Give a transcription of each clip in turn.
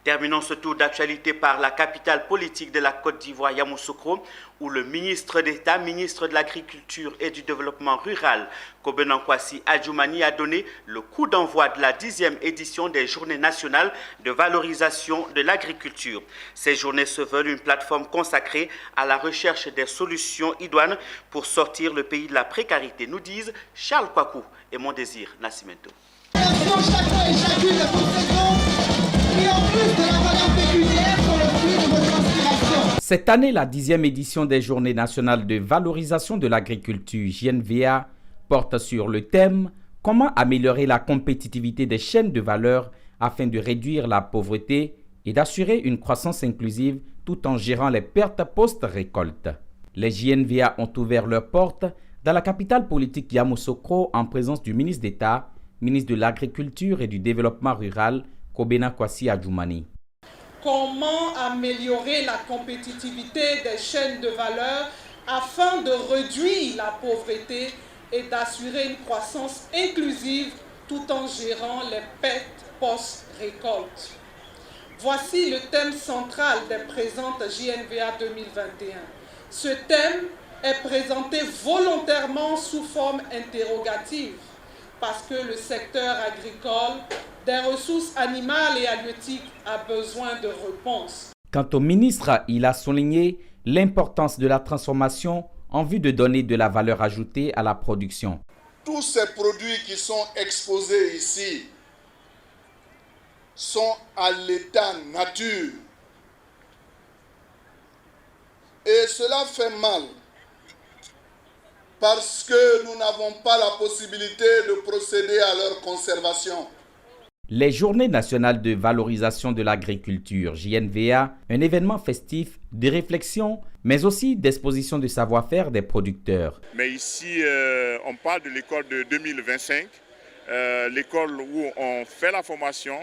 Terminons ce tour d'actualité par la capitale politique de la Côte d'Ivoire, Yamoussoukro, où le ministre d'État, ministre de l'Agriculture et du Développement rural, Kobena Kwasi Adjoumani, a donné le coup d'envoi de la 10e édition des Journées nationales de valorisation de l'agriculture. Ces journées se veulent une plateforme consacrée à la recherche des solutions idoines pour sortir le pays de la précarité, nous disent Charles Kwaku et Mon Désir Nascimento. Chacun et chacune pour saison, et en plus de la valeur pécuniaire sur le fruit de votre inspiration. Cette année, la 10e édition des Journées nationales de valorisation de l'agriculture JNVA porte sur le thème « Comment améliorer la compétitivité des chaînes de valeur afin de réduire la pauvreté et d'assurer une croissance inclusive tout en gérant les pertes post-récolte ». Les JNVA ont ouvert leurs portes dans la capitale politique Yamoussoukro en présence du ministre d'État, ministre de l'Agriculture et du Développement rural, Kobena Kwasi Adjoumani. Comment améliorer la compétitivité des chaînes de valeur afin de réduire la pauvreté et d'assurer une croissance inclusive tout en gérant les pertes post-récolte. Voici le thème central des présentes JNVA 2021. Ce thème est présenté volontairement sous forme interrogative parce que le secteur agricole, des ressources animales et halieutiques a besoin de réponses. Quant au ministre, il a souligné l'importance de la transformation en vue de donner de la valeur ajoutée à la production. Tous ces produits qui sont exposés ici sont à l'état nature. Et cela fait mal parce que nous n'avons pas la possibilité de procéder à leur conservation. Les Journées nationales de valorisation de l'agriculture, JNVA, un événement festif de réflexion, mais aussi d'exposition de savoir-faire des producteurs. Mais ici, on parle de l'école de 2025, l'école où on fait la formation,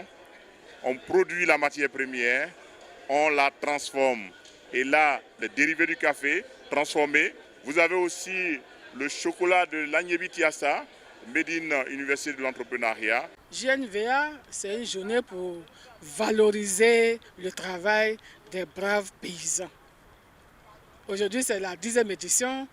on produit la matière première, on la transforme. Et là, les dérivés du café transformés. Vous avez aussi le chocolat de l'Agnebi Tiassa, Made in Université de l'entrepreneuriat. JNVA, c'est une journée pour valoriser le travail des braves paysans. Aujourd'hui, c'est la 10e édition.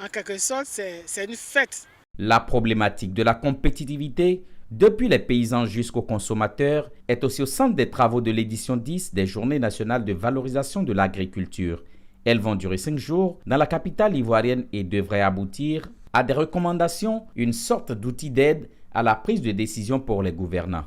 En quelque sorte, c'est une fête. La problématique de la compétitivité, depuis les paysans jusqu'aux consommateurs, est aussi au centre des travaux de l'édition 10 des Journées nationales de valorisation de l'agriculture. Elles vont durer 5 jours dans la capitale ivoirienne et devraient aboutir à des recommandations, une sorte d'outil d'aide à la prise de décision pour les gouvernants.